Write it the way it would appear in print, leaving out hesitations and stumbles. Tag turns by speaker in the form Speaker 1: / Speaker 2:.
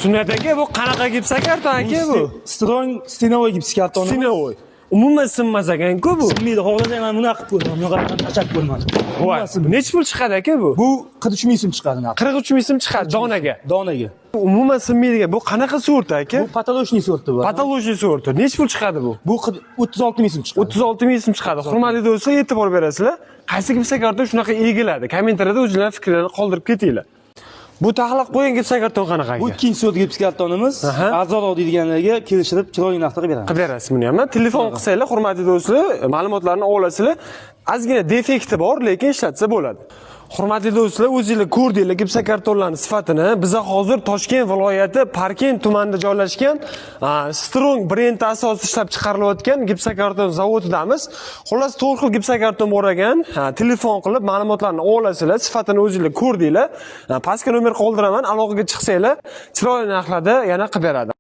Speaker 1: Sunnat aka, bu qanaqa gipsa karton aka bu?
Speaker 2: Strong stenovoy gips kartoni.
Speaker 1: Sinovoy. Umuman sinmas ekan-ku bu.
Speaker 2: Sinmaydi, xohlasang mana bunaqa qilib ko'raman. Bunaqa tashab ko'raman.
Speaker 1: Voy, necha pul chiqadi aka bu?
Speaker 2: Bu 43 ming so'm chiqadi naqd.
Speaker 1: 43 ming so'm chiqadi donaga.
Speaker 2: Donaga.
Speaker 1: Umuman sinmaydigan. Bu qanaqa sort aka?
Speaker 2: Bu patologiy sorti bu.
Speaker 1: Patologiya sorti. Necha pul chiqadi bu?
Speaker 2: Bu 36 ming so'm chiqadi.
Speaker 1: 36 ming so'm chiqadi. Hurmatli do'stlar, e'tibor berasizlar. Qaysi gipsa karton shunaqa egiladi? Kommentariyada o'zingizlar fikrlarni qoldirib ketinglar. Bu taxlab qo'ygan gipsa karton qanaqa aka?
Speaker 2: Bu ikkinchi sort gips kartonimiz. Arzonroq deydiganlarga kelishtirib chiroyli narxda qilib beramiz.
Speaker 1: Qilib berasiz buni ham. Telefon qilsanglar, hurmatli do'stlar, ma'lumotlarni olasizlar. Ozgina defekti bor, lekin ishlatsa bo'ladi. Hurmatli do'stlar, o'zingizlar ko'rdinglar gipsa kartonlarning sifatini. Biz hozir Toshkent viloyati Parkent tumanida joylashgan Strong brendi asosida ishlab chiqarilayotgan gipsa karton zavodidamiz. Xullas, 4 xil gipsa karton bor ekan. Telefon qilib ma'lumotlarni olasizlar, sifatini o'zingizlar ko'rdinglar. Pastga nomer qoldiraman, aloqaga chiqsanglar, chiroyli narxlarda yana qilib beradi.